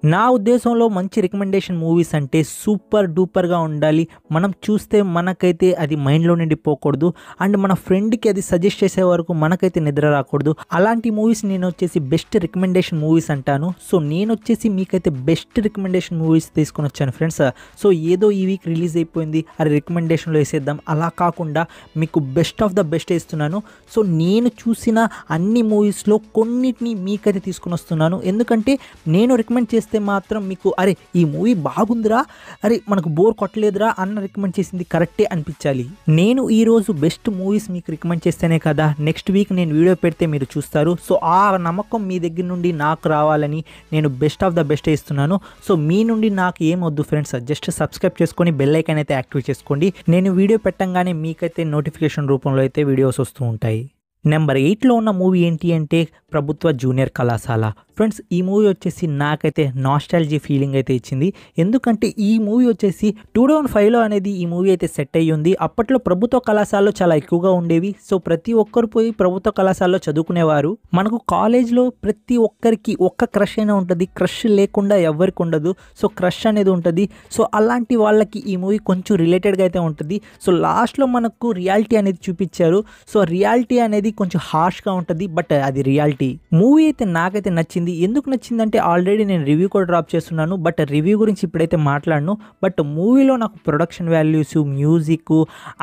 నా ఉద్దేశంలో మంచి రికమెండేషన్ మూవీస్ అంటే సూపర్ డూపర్గా ఉండాలి. మనం చూస్తే మనకైతే అది మైండ్లో నుండి పోకూడదు. అండ్ మన ఫ్రెండ్కి అది సజెస్ట్ చేసే వరకు మనకైతే నిద్ర రాకూడదు. అలాంటి మూవీస్ నేను వచ్చేసి బెస్ట్ రికమెండేషన్ మూవీస్ అంటాను. సో నేను వచ్చేసి మీకైతే బెస్ట్ రికమెండేషన్ మూవీస్ తీసుకొని వచ్చాను ఫ్రెండ్స్. సో ఏదో ఈ వీక్ రిలీజ్ అయిపోయింది అది రికమెండేషన్లో వేసేద్దాం అలా కాకుండా మీకు బెస్ట్ ఆఫ్ ద బెస్ట్ ఇస్తున్నాను. సో నేను చూసిన అన్ని మూవీస్లో కొన్నిటిని మీకైతే తీసుకొని వస్తున్నాను. ఎందుకంటే నేను రికమెండ్ చేస్తే మాత్రం మీకు అరే ఈ మూవీ బాగుందిరా, అరే మనకు బోర్ కొట్టలేదురా అన్న రికమెండ్ చేసింది కరెక్టే అనిపించాలి. నేను ఈరోజు బెస్ట్ మూవీస్ మీకు రికమెండ్ చేస్తేనే కదా నెక్స్ట్ వీక్ నేను వీడియో పెడితే మీరు చూస్తారు. సో ఆ నమ్మకం మీ దగ్గర నుండి నాకు రావాలని నేను బెస్ట్ ఆఫ్ ద బెస్ట్ ఇస్తున్నాను. సో మీ నుండి నాకు ఏం వద్దు ఫ్రెండ్స్, జస్ట్ సబ్స్క్రైబ్ చేసుకొని బెల్ ఐకాన్ అయితే యాక్టివేట్ చేసుకోండి. నేను వీడియో పెట్టంగానే మీకైతే నోటిఫికేషన్ రూపంలో అయితే వీడియోస్ వస్తూ ఉంటాయి. నెంబర్ 8లో ఉన్న మూవీ ఏంటి అంటే ప్రభుత్వ జూనియర్ కళాశాల. ఫ్రెండ్స్ ఈ మూవీ వచ్చేసి నాకైతే నాస్టాలజీ ఫీలింగ్ అయితే ఇచ్చింది. ఎందుకంటే ఈ మూవీ వచ్చేసి 2005లో అనేది ఈ మూవీ అయితే సెట్ అయ్యి ఉంది. అప్పట్లో ప్రభుత్వ కళాశాలలో చాలా ఎక్కువగా ఉండేవి. సో ప్రతి ఒక్కరు పోయి ప్రభుత్వ కళాశాలలో చదువుకునేవారు. మనకు కాలేజ్లో ప్రతి ఒక్కరికి ఒక్క క్రష్ అయినా ఉంటుంది, క్రష్ లేకుండా ఎవరికి ఉండదు. సో క్రష్ అనేది ఉంటుంది. సో అలాంటి వాళ్ళకి ఈ మూవీ కొంచెం రిలేటెడ్గా అయితే ఉంటుంది. సో లాస్ట్లో మనకు రియాలిటీ అనేది చూపించారు. సో రియాలిటీ అనేది కొంచెం హార్ష్గా ఉంటుంది, బట్ అది రియాలిటీ. మూవీ అయితే నాకైతే నచ్చింది. ఎందుకు నచ్చిందంటే ఆల్రెడీ నేను రివ్యూ కూడా డ్రాప్ చేస్తున్నాను, బట్ రివ్యూ గురించి ఇప్పుడైతే మాట్లాడను. బట్ మూవీలో నాకు ప్రొడక్షన్ వాల్యూస్, మ్యూజిక్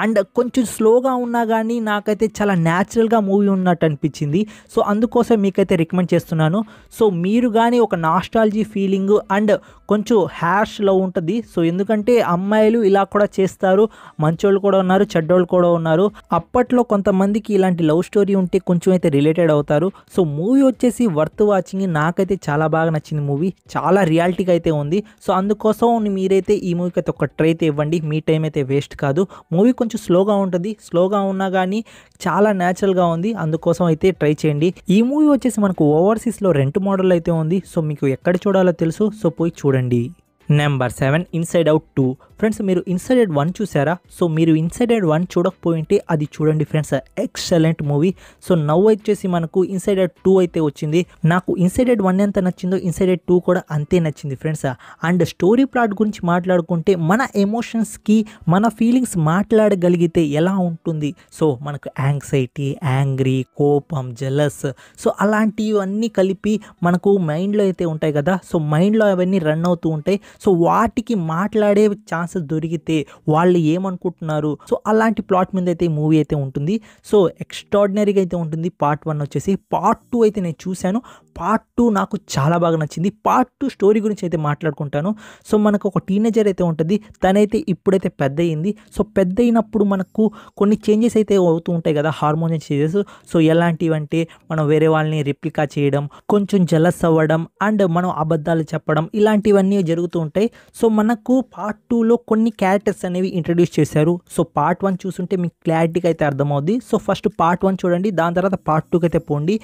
అండ్ కొంచెం స్లోగా ఉన్నా కానీ నాకైతే చాలా న్యాచురల్గా మూవీ ఉన్నట్టు అనిపించింది. సో అందుకోసం మీకైతే రికమెండ్ చేస్తున్నాను. సో మీరు కానీ ఒక నాస్టాలజీ ఫీలింగ్ అండ్ కొంచెం హ్యాష్లో ఉంటుంది. సో ఎందుకంటే అమ్మాయిలు ఇలా కూడా చేస్తారు, మంచోళ్ళు కూడా ఉన్నారు, చెడ్డోళ్ళు కూడా ఉన్నారు. అప్పట్లో కొంతమందికి ఇలాంటి లవ్ స్టోరీ ఉంటే కొంచెం అయితే రిలేటెడ్ అవుతారు. సో మూవీ వచ్చేసి వర్త్ వాచింగ్. నాకైతే చాలా బాగా నచ్చింది మూవీ, చాలా రియాలిటీగా అయితే ఉంది. సో అందుకోసం మీరైతే ఈ మూవీకి అయితే ఒక ట్రై అయితే ఇవ్వండి, మీ టైం అయితే వేస్ట్ కాదు. మూవీ కొంచెం స్లోగా ఉంటుంది, స్లోగా ఉన్నా కానీ చాలా న్యాచురల్గా ఉంది, అందుకోసం అయితే ట్రై చేయండి. ఈ మూవీ వచ్చేసి మనకు ఓవర్సీస్లో రెంట్ మోడల్ అయితే ఉంది. సో మీకు ఎక్కడ చూడాలో తెలుసు, సో పోయి చూడండి. Number 7 inside out 2. ఫ్రెండ్స్ మీరు ఇన్సైడ్ అవుట్ 1 చూసారా? సో మీరు ఇన్సైడ్ అవుట్ 1 చూడకపోయింటే అది చూడండి ఫ్రెండ్స్, ఎక్సలెంట్ మూవీ. సో నవ్వు వచ్చేసి మనకు ఇన్సైడ్ అవుట్ 2 అయితే వచ్చింది. నాకు ఇన్సైడ్ అవుట్ 1 ఎంత నచ్చిందో ఇన్సైడ్ అవుట్ 2 కూడా అంతే నచ్చింది ఫ్రెండ్స్. అండ్ స్టోరీ ప్లాట్ గురించి మాట్లాడుకుంటే మన ఎమోషన్స్కి మన ఫీలింగ్స్ మాట్లాడగలిగితే ఎలా ఉంటుంది? సో మనకు యాంగ్జైటీ, యాంగ్రీ, కోపం, జెలస్, సో అలాంటివన్నీ కలిపి మనకు మైండ్లో అయితే ఉంటాయి కదా. సో మైండ్లో అవన్నీ రన్ అవుతూ ఉంటాయి. సో వాటికి మాట్లాడే ఛాన్సెస్ దొరికితే వాళ్ళు ఏమనుకుంటున్నారు, సో అలాంటి ప్లాట్ మీద అయితే మూవీ అయితే ఉంటుంది. సో ఎక్స్ట్రాడినరీగా అయితే ఉంటుంది. పార్ట్ 1 వచ్చేసి. పార్ట్ 2 అయితే నేను చూశాను. పార్ట్ 2 నాకు చాలా బాగా నచ్చింది. పార్ట్ 2 స్టోరీ గురించి అయితే మాట్లాడుకుంటాను. సో మనకు ఒక టీనేజర్ అయితే ఉంటుంది, తనైతే ఇప్పుడైతే పెద్ద అయింది. సో పెద్ద అయినప్పుడు మనకు కొన్ని చేంజెస్ అయితే అవుతూ ఉంటాయి కదా, హార్మోనల్ చేంజెస్. సో ఎలాంటివంటే మనం వేరే వాళ్ళని రిప్లికా చేయడం, కొంచెం జలస్ అవ్వడం అండ్ మనం అబద్ధాలు చెప్పడం, ఇలాంటివన్నీ జరుగుతూ ఉంటాయి. సో మనకు పార్ట్ 2లో కొన్ని క్యారెక్టర్స్ అనేవి ఇంట్రడ్యూస్ చేశారు. సో పార్ట్ 1 చూస్తుంటే మీకు క్లారిటీగా అయితే అర్థమవుద్ది. సో ఫస్ట్ పార్ట్ 1 చూడండి, దాని తర్వాత పార్ట్ 2కి అయితే పోండి.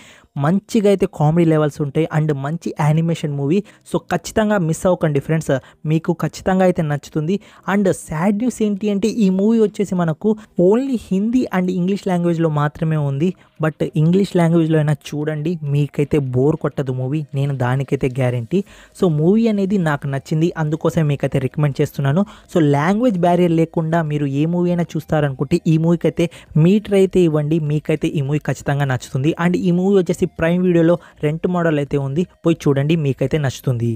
మంచిగా అయితే కామెడీ లెవెల్స్ ఉంటాయి అండ్ మంచి యానిమేషన్ మూవీ. సో ఖచ్చితంగా మిస్ అవ్వకండి ఫ్రెండ్స్, మీకు ఖచ్చితంగా అయితే నచ్చుతుంది. అండ్ సాడ్ న్యూస్ ఏంటి అంటే ఈ మూవీ వచ్చేసి మనకు ఓన్లీ హిందీ అండ్ ఇంగ్లీష్ లాంగ్వేజ్లో మాత్రమే ఉంది. బట్ ఇంగ్లీష్ లాంగ్వేజ్లో అయినా చూడండి, మీకైతే బోర్ కొట్టదు మూవీ, నేను దానికైతే గ్యారంటీ. సో మూవీ అనేది నాకు నచ్చింది, అందుకోసం మీకైతే రికమెండ్ చేస్తున్నాను. సో లాంగ్వేజ్ బ్యారియర్ లేకుండా మీరు ఏ మూవీ అయినా చూస్తారనుకుంటే ఈ మూవీకి అయితే మీ ట్రై అయితే ఇవ్వండి, మీకైతే ఈ మూవీ ఖచ్చితంగా నచ్చుతుంది. అండ్ ఈ మూవీ వచ్చేసి ప్రైమ్ వీడియోలో రెంట్ మోడల్ అయితే ఉంది, పోయి చూడండి, మీకైతే నచ్చుతుంది.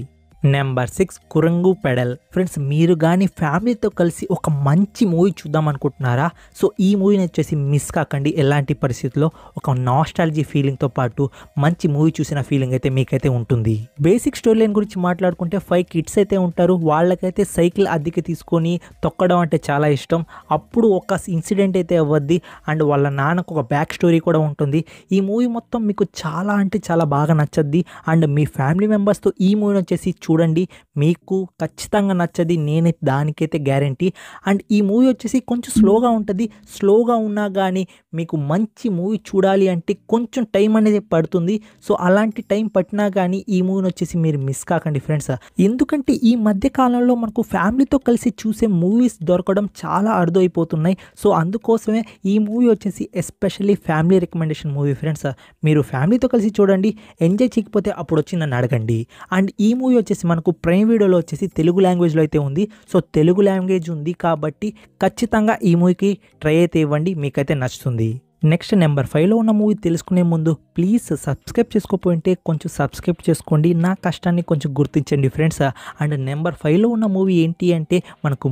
Number 6 కురంగు pedal. ఫ్రెండ్స్ మీరు కానీ ఫ్యామిలీతో కలిసి ఒక మంచి మూవీ చూద్దాం అనుకుంటున్నారా? సో ఈ మూవీని వచ్చేసి మిస్ కాకండి. ఎలాంటి పరిస్థితుల్లో ఒక నాస్టాలజీ ఫీలింగ్తో పాటు మంచి మూవీ చూసిన ఫీలింగ్ అయితే మీకైతే ఉంటుంది. బేసిక్ స్టోరీ లైన్ గురించి మాట్లాడుకుంటే 5 కిడ్స్ అయితే ఉంటారు. వాళ్ళకైతే సైకిల్ అద్దెకి తీసుకొని తొక్కడం అంటే చాలా ఇష్టం. అప్పుడు ఒక ఇన్సిడెంట్ అయితే అవ్వద్ది అండ్ వాళ్ళ నాన్నకు ఒక బ్యాక్ స్టోరీ కూడా ఉంటుంది. ఈ మూవీ మొత్తం మీకు చాలా అంటే చాలా బాగా నచ్చద్ది. అండ్ మీ ఫ్యామిలీ మెంబర్స్తో ఈ మూవీని వచ్చేసి చూడండి, మీకు ఖచ్చితంగా నచ్చది, నేను దానికైతే గ్యారంటీ. అండ్ ఈ మూవీ వచ్చేసి కొంచెం స్లోగా ఉంటుంది. స్లోగా ఉన్నా కానీ మీకు మంచి మూవీ చూడాలి అంటే కొంచెం టైం అనేది పడుతుంది. సో అలాంటి టైం పట్టినా కానీ ఈ మూవీని వచ్చేసి మీరు మిస్ కాకండి ఫ్రెండ్స్. ఎందుకంటే ఈ మధ్య కాలంలో మనకు ఫ్యామిలీతో కలిసి చూసే మూవీస్ దొరకడం చాలా అరుదు అయిపోతున్నాయి. సో అందుకోసమే ఈ మూవీ వచ్చేసి especially family recommendation movie friends. మీరు ఫ్యామిలీతో కలిసి చూడండి, ఎంజాయ్ చేయకపోతే అప్పుడు వచ్చి నన్ను అడగండి. అండ్ ఈ మూవీ వచ్చేసి వచ్చేసి మనకు ప్రైమ్ వీడియోలో వచ్చేసి తెలుగు లాంగ్వేజ్లో అయితే ఉంది. సో తెలుగు లాంగ్వేజ్ ఉంది కాబట్టి ఖచ్చితంగా ఈ మూవీకి ట్రై అయితే ఇవ్వండి, మీకైతే నచ్చుతుంది. నెక్స్ట్ నెంబర్ 5లో ఉన్న మూవీ తెలుసుకునే ముందు ప్లీజ్ సబ్స్క్రైబ్ చేసుకోకపోయింటే కొంచెం సబ్స్క్రైబ్ చేసుకోండి, నా కష్టాన్ని కొంచెం గుర్తించండి ఫ్రెండ్స్. అండ్ నెంబర్ 5లో ఉన్న మూవీ ఏంటి అంటే మనకు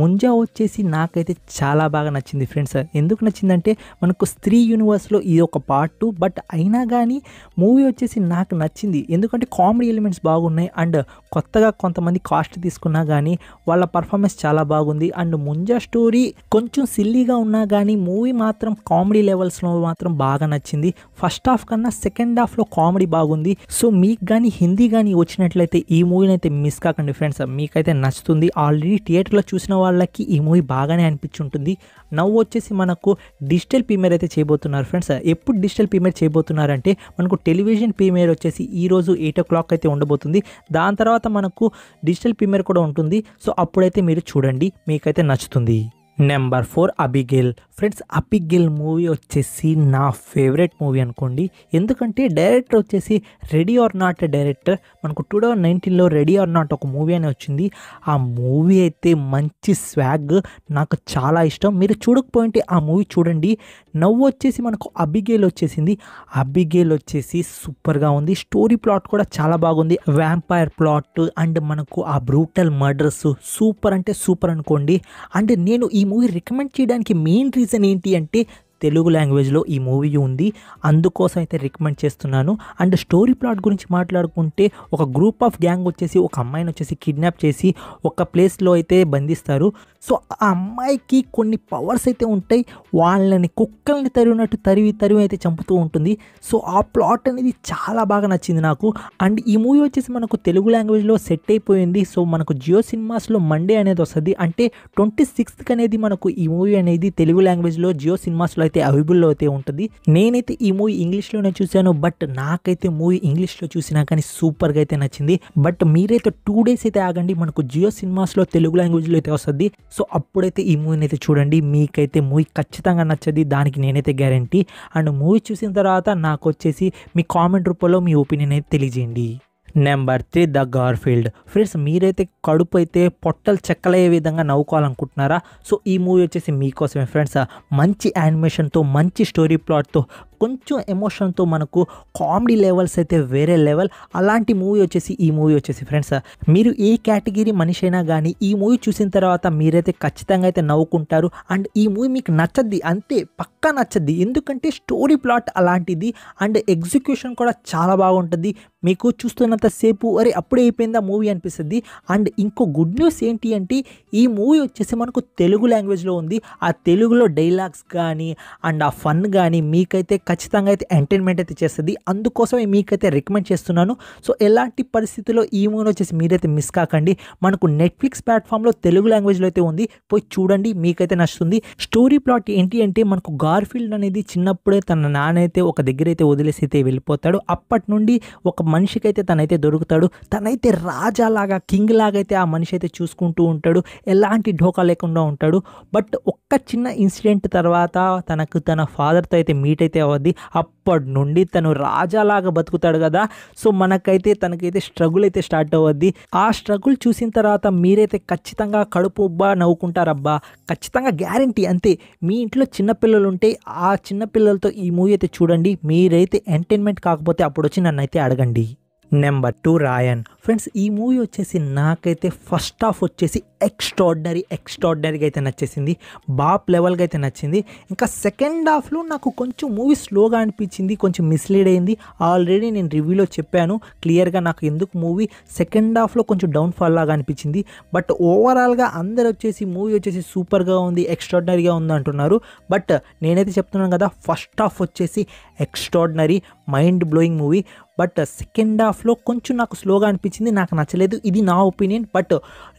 ముంజా వచ్చేసి నాకైతే చాలా బాగా నచ్చింది ఫ్రెండ్స్. ఎందుకు నచ్చిందంటే మనకు స్త్రీ యూనివర్స్లో ఇది ఒక పార్ట్ 2, బట్ అయినా కానీ మూవీ వచ్చేసి నాకు నచ్చింది. ఎందుకంటే కామెడీ ఎలిమెంట్స్ బాగున్నాయి అండ్ కొత్తగా కొంతమంది కాస్ట్ తీసుకున్నా కానీ వాళ్ళ పర్ఫార్మెన్స్ చాలా బాగుంది. అండ్ ముంజా స్టోరీ కొంచెం సిల్లీగా ఉన్నా కానీ మూవీ మాత్రం కామెడీ లెవెల్స్లో మాత్రం బాగా నచ్చింది. ఫస్ట్ హాఫ్ కన్నా సెకండ్ హాఫ్లో కామెడీ బాగుంది. సో మీకు కానీ హిందీ కానీ వచ్చినట్లయితే ఈ మూవీని అయితే మిస్ కాకండి ఫ్రెండ్స్, మీకైతే నచ్చుతుంది. ఆల్రెడీ థియేటర్లో చూసిన వాళ్ళకి ఈ మూవీ బాగానే అనిపించుంటుంది. నవ్వు వచ్చేసి మనకు డిజిటల్ ప్రీమియర్ అయితే చేయబోతున్నారు ఫ్రెండ్స్. ఎప్పుడు డిజిటల్ ప్రీమియర్ చేయబోతున్నారంటే మనకు టెలివిజన్ ప్రీమియర్ వచ్చేసి ఈరోజు 8 o'clock అయితే ఉండబోతుంది. దాని తర్వాత మనకు డిజిటల్ ప్రీమియర్ కూడా ఉంటుంది. సో అప్పుడైతే మీరు చూడండి, మీకైతే నచ్చుతుంది. Number 4 Abigail friends. Abigail movie వచ్చేసి నా ఫేవరెట్ మూవీ అనుకోండి. ఎందుకంటే డైరెక్టర్ వచ్చేసి రెడీ ఆర్ నాట్ డైరెక్టర్. మనకు 2019లో రెడీ ఆర్ నాట్ ఒక మూవీ అని వచ్చింది. ఆ మూవీ అయితే మంచి స్వాగ్, నాకు చాలా ఇష్టం. మీరు చూడకపోయింటే ఆ మూవీ చూడండి. నవ్వు వచ్చేసి మనకు అబిగేల్ వచ్చేసింది. అబిగేల్ వచ్చేసి సూపర్గా ఉంది. స్టోరీ ప్లాట్ కూడా చాలా బాగుంది. వ్యాంపైర్ ప్లాట్ అండ్ మనకు ఆ బ్రూటల్ మర్డర్స్ సూపర్ అంటే సూపర్ అనుకోండి. అండ్ నేను ఈ మూవీ రికమెండ్ చేయడానికి మెయిన్ రీజన్ ఏంటి అంటే తెలుగు లాంగ్వేజ్లో ఈ మూవీ ఉంది, అందుకోసం అయితే రికమెండ్ చేస్తున్నాను. అండ్ స్టోరీ ప్లాట్ గురించి మాట్లాడుకుంటే ఒక గ్రూప్ ఆఫ్ గ్యాంగ్ వచ్చేసి ఒక అమ్మాయిని వచ్చేసి కిడ్నాప్ చేసి ఒక ప్లేస్లో అయితే బంధిస్తారు. సో ఆ అమ్మాయికి కొన్ని పవర్స్ అయితే ఉంటాయి. వాళ్ళని కుక్కల్ని తరివినట్టు తరివి అయితే చంపుతూ ఉంటుంది. సో ఆ ప్లాట్ అనేది చాలా బాగా నచ్చింది నాకు. అండ్ ఈ మూవీ వచ్చేసి మనకు తెలుగు లాంగ్వేజ్లో సెట్ అయిపోయింది. సో మనకు జియో సినిమాస్లో మండే అనేది వస్తుంది. అంటే 26th అనేది మనకు ఈ మూవీ అనేది తెలుగు లాంగ్వేజ్లో జియో సినిమాస్లో అయితే అవైలబుల్లో అయితే ఉంటుంది. నేనైతే ఈ మూవీ ఇంగ్లీష్లోనే చూశాను, బట్ నాకైతే మూవీ ఇంగ్లీష్లో చూసినా కానీ సూపర్గా అయితే నచ్చింది. బట్ మీరైతే 2 days అయితే ఆగండి, మనకు జియో సినిమాస్లో తెలుగు లాంగ్వేజ్లో అయితే వస్తుంది. సో అప్పుడైతే ఈ మూవీని అయితే చూడండి, మీకైతే మూవీ ఖచ్చితంగా నచ్చది, దానికి నేనైతే గ్యారంటీ. అండ్ మూవీ చూసిన తర్వాత నాకు వచ్చేసి మీ కామెంట్ రూపంలో మీ ఒపీనియన్ అయితే తెలియజేయండి. Number 3 the Garfield friends. మీరైతే కడుపు అయితే పొట్టలు చెక్కలయ్యే విధంగా నవ్వుకోవాలనుకుంటున్నారా? సో ఈ మూవీ వచ్చేసి మీకోసమే ఫ్రెండ్స్. మంచి యానిమేషన్తో, మంచి స్టోరీ ప్లాట్తో, కొంచెం ఎమోషన్తో, మనకు కామెడీ లెవెల్స్ అయితే వేరే లెవెల్. అలాంటి మూవీ వచ్చేసి ఈ మూవీ వచ్చేసి ఫ్రెండ్స్. మీరు ఏ కేటగిరీ మనిషి అయినా కానీ ఈ మూవీ చూసిన తర్వాత మీరైతే ఖచ్చితంగా అయితే నవ్వుకుంటారు. అండ్ ఈ మూవీ మీకు నచ్చద్ది, అంతే పక్కా నచ్చద్ది. ఎందుకంటే స్టోరీ ప్లాట్ అలాంటిది అండ్ ఎగ్జిక్యూషన్ కూడా చాలా బాగుంటుంది. మీకు చూస్తున్నంతసేపు అరే అప్పుడే అయిపోయిందా మూవీ అనిపిస్తుంది. అండ్ ఇంకో గుడ్ న్యూస్ ఏంటి అంటే ఈ మూవీ వచ్చేసి మనకు తెలుగు లాంగ్వేజ్లో ఉంది. ఆ తెలుగులో డైలాగ్స్ కానీ అండ్ ఆ ఫన్ కానీ మీకైతే ఖచ్చితంగా అయితే ఎంటర్టైన్మెంట్ అయితే చేస్తుంది. అందుకోసమే మీకైతే రికమెండ్ చేస్తున్నాను. సో ఎలాంటి పరిస్థితుల్లో ఈ మూవీ వచ్చేసి మీరైతే మిస్ కాకండి. మనకు నెట్ఫ్లిక్స్ ప్లాట్ఫామ్లో తెలుగు లాంగ్వేజ్లో అయితే ఉంది, పోయి చూడండి, మీకైతే నచ్చుతుంది. స్టోరీ ప్లాట్ ఏంటి అంటే మనకు గార్ఫీల్డ్ అనేది చిన్నప్పుడే తన నాన్న అయితే ఒక దగ్గర అయితే వదిలేసి అయితే వెళ్ళిపోతాడు. అప్పటి నుండి ఒక మనిషికి అయితే తనైతే దొరుకుతాడు. తనైతే రాజాలాగా, కింగ్ లాగా అయితే ఆ మనిషి అయితే చూసుకుంటూ ఉంటాడు. ఎలాంటి ఢోకా లేకుండా ఉంటాడు. బట్ ఒక్క చిన్న ఇన్సిడెంట్ తర్వాత తనకు తన ఫాదర్తో అయితే మీట్ అయితే అవ్వద్ది. అప్పటి నుండి తను రాజాలాగా బతుకుతాడు కదా. సో మనకైతే తనకైతే స్ట్రగుల్ అయితే స్టార్ట్ అవ్వద్ది. ఆ స్ట్రగుల్ చూసిన తర్వాత మీరైతే ఖచ్చితంగా కడుపు ఉబ్బా నవ్వుకుంటారబ్బా, ఖచ్చితంగా గ్యారంటీ. అంతే, మీ ఇంట్లో చిన్నపిల్లలు ఉంటే ఆ చిన్నపిల్లలతో ఈ మూవీ అయితే చూడండి. మీరైతే ఎంటర్టైన్మెంట్ కాకపోతే అప్పుడు వచ్చి నన్ను అయితే అడగండి. నెంబర్ 2 రాయన్ ఫ్రెండ్స్. ఈ మూవీ వచ్చేసి నాకైతే ఫస్ట్ హాఫ్ వచ్చేసి ఎక్స్ట్రాడినరీగా అయితే నచ్చేసింది, బాప్ లెవెల్గా అయితే నచ్చింది. ఇంకా సెకండ్ హాఫ్లో నాకు కొంచెం మూవీ స్లోగా అనిపించింది, కొంచెం మిస్లీడ్ అయింది. ఆల్రెడీ నేను రివ్యూలో చెప్పాను క్లియర్గా నాకు ఎందుకు మూవీ సెకండ్ హాఫ్లో కొంచెం డౌన్ఫాల్ లాగా అనిపించింది. బట్ ఓవరాల్గా అందరు వచ్చేసి మూవీ వచ్చేసి సూపర్గా ఉంది, ఎక్స్ట్రాడినరీగా ఉంది అంటున్నారు. బట్ నేనైతే చెప్తున్నాను కదా, ఫస్ట్ హాఫ్ వచ్చేసి extraordinary mind blowing movie. But second హాఫ్లో కొంచెం నాకు స్లోగా అనిపించింది, నాకు నచ్చలేదు. ఇది నా ఒపీనియన్. బట్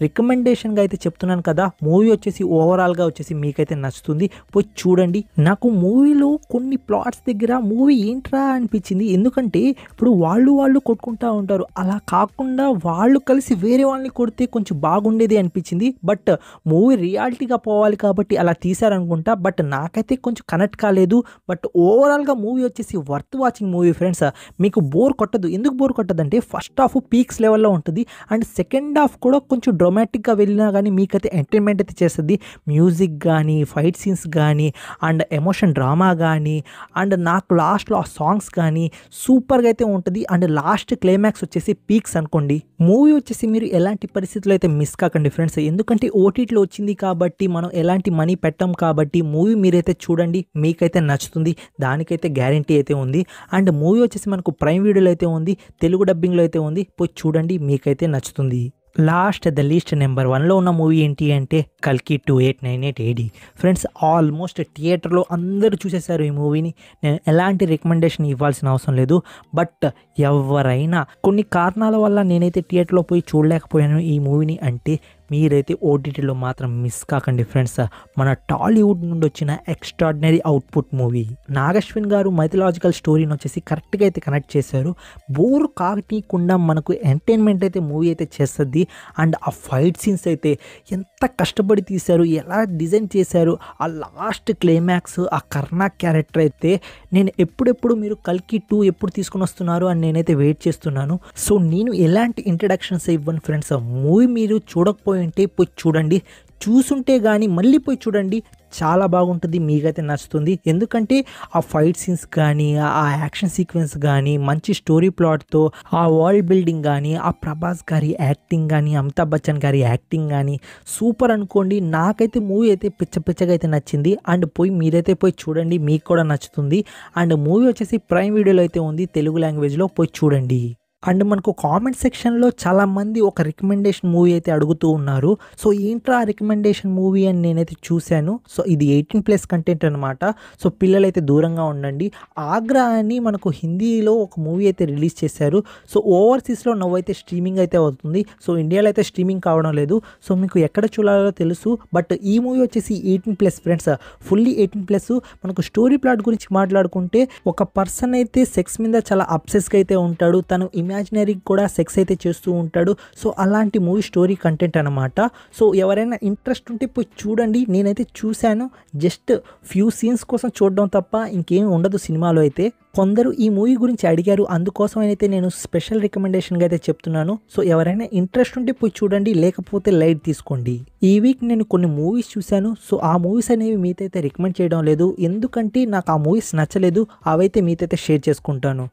రికమెండేషన్గా అయితే చెప్తున్నాను కదా, మూవీ వచ్చేసి ఓవరాల్గా వచ్చేసి మీకైతే నచ్చుతుంది, పోయి చూడండి. నాకు మూవీలో కొన్ని ప్లాట్స్ దగ్గర మూవీ ఏంట్రా అనిపించింది. ఎందుకంటే ఇప్పుడు వాళ్ళు కొట్టుకుంటూ ఉంటారు, అలా కాకుండా వాళ్ళు కలిసి వేరే వాళ్ళని కొడితే కొంచెం బాగుండేది అనిపించింది. బట్ మూవీ రియాలిటీగా పోవాలి కాబట్టి అలా తీశారనుకుంటా. బట్ నాకైతే కొంచెం కనెక్ట్ కాలేదు. బట్ ఓవరాల్గా మూవీ వచ్చేసి వర్త్ వాచింగ్ మూవీ ఫ్రెండ్స్. మీకు బోర్ కొట్టదు. ఎందుకు బోర్ కొట్టదంటే ఫస్ట్ హాఫ్ పీక్స్ లెవెల్లో ఉంటుంది అండ్ సెకండ్ హాఫ్ కూడా కొంచెం డ్రామాటిక్గా వెళ్ళినా కానీ మీకైతే ఎంటర్టైన్మెంట్ అయితే చేస్తుంది. మ్యూజిక్ కానీ ఫైట్ సీన్స్ కానీ అండ్ ఎమోషన్ డ్రామా కానీ అండ్ నాకు లాస్ట్లో ఆ సాంగ్స్ కానీ సూపర్గా అయితే ఉంటుంది. అండ్ లాస్ట్ క్లైమాక్స్ వచ్చేసి పీక్స్ అనుకోండి. మూవీ వచ్చేసి మీరు ఎలాంటి పరిస్థితుల్లో అయితే మిస్ కాకండి ఫ్రెండ్స్. ఎందుకంటే ఓటీటీలో వచ్చింది కాబట్టి మనం ఎలాంటి మనీ పెట్టాం కాబట్టి మూవీ మీరైతే చూడండి, మీకైతే నచ్చుతుంది, దానికైతే గ్యారంటీ అయితే ఉంది. అండ్ మూవీ వచ్చేసి మనకు ప్రైమ్ వీడియోలో అయితే ఉంది, తెలుగు డబ్బింగ్లో అయితే ఉంది, పోయి చూడండి, మీకైతే నచ్చుతుంది. లాస్ట్ ద లీస్ట్ నెంబర్ 1లో ఉన్న మూవీ ఏంటి అంటే కల్కి 2898 AD ఫ్రెండ్స్. ఆల్మోస్ట్ థియేటర్లో అందరూ చూసేశారు ఈ మూవీని. నేను ఎలాంటి రికమెండేషన్ ఇవ్వాల్సిన అవసరం లేదు. బట్ ఎవరైనా కొన్ని కారణాల వల్ల నేనైతే థియేటర్లో పోయి చూడలేకపోయాను ఈ మూవీని అంటే మీరైతే ఓటీటీలో మాత్రం మిస్ కాకండి ఫ్రెండ్స్. మన టాలీవుడ్ నుండి వచ్చిన ఎక్స్ట్రాడినరీ అవుట్పుట్ మూవీ. నాగశ్విన్ గారు మైథలాజికల్ స్టోరీని వచ్చేసి కరెక్ట్గా అయితే కనెక్ట్ చేశారు. బోర్ కాకుండా మనకు ఎంటర్టైన్మెంట్ అయితే మూవీ అయితే చేస్తుంది. అండ్ ఆ ఫైట్ సీన్స్ అయితే ఎంత కష్టపడి తీశారు, ఎలా డిజైన్ చేశారు, ఆ లాస్ట్ క్లైమాక్స్, ఆ కర్ణ క్యారెక్టర్ అయితే నేను ఎప్పుడెప్పుడు మీరు కల్కి 2 ఎప్పుడు తీసుకుని వస్తున్నారు అని నేనైతే వెయిట్ చేస్తున్నాను. సో నేను ఎలాంటి ఇంట్రడక్షన్స్ ఇవ్వను ఫ్రెండ్స్. మూవీ మీరు చూడకపోయి ఉంటే పోయి చూడండి, చూసుంటే కానీ మళ్ళీ పోయి చూడండి, చాలా బాగుంటుంది, మీకైతే నచ్చుతుంది. ఎందుకంటే ఆ ఫైట్ సీన్స్ కానీ ఆ యాక్షన్ సీక్వెన్స్ కానీ మంచి స్టోరీ ప్లాట్తో ఆ వరల్డ్ బిల్డింగ్ కానీ ఆ ప్రభాస్ గారి యాక్టింగ్ కానీ అమితాబ్ బచ్చన్ గారి యాక్టింగ్ కానీ సూపర్ అనుకోండి. నాకైతే మూవీ అయితే పిచ్చగా అయితే నచ్చింది. అండ్ మీరైతే పోయి చూడండి, మీకు కూడా నచ్చుతుంది. అండ్ మూవీ వచ్చేసి ప్రైమ్ వీడియోలో అయితే ఉంది, తెలుగు లాంగ్వేజ్లో, పోయి చూడండి. అండ్ మనకు కామెంట్ సెక్షన్లో చాలామంది ఒక రికమెండేషన్ మూవీ అయితే అడుగుతూ ఉన్నారు. సో ఏంట్రా రికమెండేషన్ మూవీ అని నేనైతే చూశాను. సో ఇది 18+ కంటెంట్ అనమాట. సో పిల్లలైతే దూరంగా ఉండండి. ఆగ్రా అని మనకు హిందీలో ఒక మూవీ అయితే రిలీజ్ చేశారు. సో ఓవర్సీస్లో నవ్వైతే స్ట్రీమింగ్ అయితే అవుతుంది. సో ఇండియాలో అయితే స్ట్రీమింగ్ కావడం లేదు. సో మీకు ఎక్కడ చూడాలో తెలుసు. బట్ ఈ మూవీ వచ్చేసి 18+ ఫ్రెండ్స్, ఫుల్లీ 18+. మనకు స్టోరీ ప్లాట్ గురించి మాట్లాడుకుంటే ఒక పర్సన్ అయితే సెక్స్ మీద చాలా అబ్సెస్గా అయితే ఉంటాడు. తను ఇమాజినరీ కూడా సెక్స్ అయితే చేస్తూ ఉంటాడు. సో అలాంటి మూవీ స్టోరీ కంటెంట్ అనమాట. సో ఎవరైనా ఇంట్రెస్ట్ ఉంటే పోయి చూడండి. నేనైతే చూశాను, జస్ట్ ఫ్యూ సీన్స్ కోసం చూడడం తప్ప ఇంకేం ఉండదు సినిమాలో అయితే. కొందరు ఈ మూవీ గురించి అడిగారు, అందుకోసం అయితే నేను స్పెషల్ రికమెండేషన్గా అయితే చెప్తున్నాను. సో ఎవరైనా ఇంట్రెస్ట్ ఉంటే పోయి చూడండి, లేకపోతే లైట్ తీసుకోండి. ఈ వీక్ నేను కొన్ని మూవీస్ చూశాను. సో ఆ మూవీస్ అనేవి మీతైతే రికమెండ్ చేయడం లేదు, ఎందుకంటే నాకు ఆ మూవీస్ నచ్చలేదు. అవైతే మీతైతే షేర్ చేసుకుంటాను.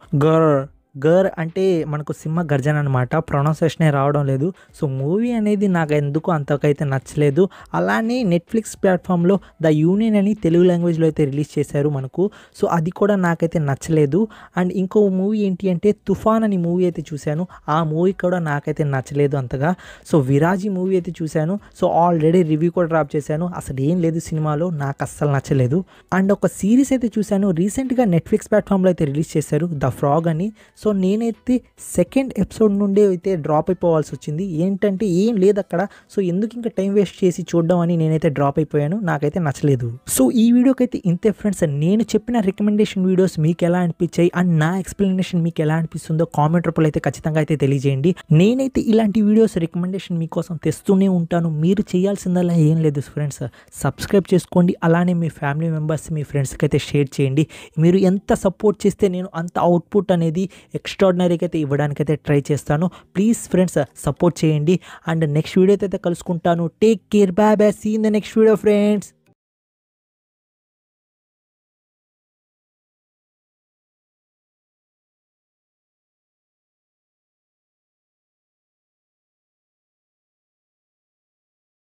గర్ అంటే మనకు సింహ గర్జన అనమాట, ప్రొనౌన్సియేషనే రావడం లేదు. సో మూవీ అనేది నాకు ఎందుకు అంతకైతే నచ్చలేదు. అలానే నెట్ఫ్లిక్స్ ప్లాట్ఫామ్లో ద యూనియన్ అని తెలుగు లాంగ్వేజ్లో అయితే రిలీజ్ చేశారు మనకు. సో అది కూడా నాకైతే నచ్చలేదు. అండ్ ఇంకో మూవీ ఏంటి అంటే తుఫాన్ అని మూవీ అయితే చూశాను. ఆ మూవీ కూడా నాకైతే నచ్చలేదు అంతగా. సో విరాజీ మూవీ అయితే చూశాను. సో ఆల్రెడీ రివ్యూ కూడా డ్రాప్ చేశాను. అసలు ఏం లేదు సినిమాలో, నాకు అస్సలు నచ్చలేదు. అండ్ ఒక సిరీస్ అయితే చూశాను, రీసెంట్గా నెట్ఫ్లిక్స్ ప్లాట్ఫామ్లో అయితే రిలీజ్ చేశారు, ద ఫ్రాగ్ అని. సో నేనైతే సెకండ్ ఎపిసోడ్ నుండే అయితే డ్రాప్ అయిపోవాల్సి వచ్చింది. ఏంటంటే ఏం లేదు అక్కడ. సో ఎందుకు ఇంకా టైం వేస్ట్ చేసి చూడడం అని నేనైతే డ్రాప్ అయిపోయాను, నాకైతే నచ్చలేదు. సో ఈ వీడియోకి అయితే ఇంతే ఫ్రెండ్స్. నేను చెప్పిన రికమెండేషన్ వీడియోస్ మీకు ఎలా అనిపించాయి అండ్ నా ఎక్స్ప్లెనేషన్ మీకు ఎలా అనిపిస్తుందో కామెంట్ రూపంలో అయితే ఖచ్చితంగా అయితే తెలియజేయండి. నేనైతే ఇలాంటి వీడియోస్ రికమెండేషన్ మీకోసం తెస్తూనే ఉంటాను. మీరు చేయాల్సిందల్లా ఏం లేదు ఫ్రెండ్స్, సబ్స్క్రైబ్ చేసుకోండి. అలానే మీ ఫ్యామిలీ మెంబర్స్, మీ ఫ్రెండ్స్కి అయితే షేర్ చేయండి. మీరు ఎంత సపోర్ట్ చేస్తే నేను అంత అవుట్పుట్ అనేది ఎక్స్ట్రాడినరీగా అయితే ఇవ్వడానికైతే ట్రై చేస్తాను. ప్లీజ్ ఫ్రెండ్స్ సపోర్ట్ చేయండి. అండ్ నెక్స్ట్ వీడియోతో అయితే కలుసుకుంటాను. Take care, bye bye, see in the next video friends.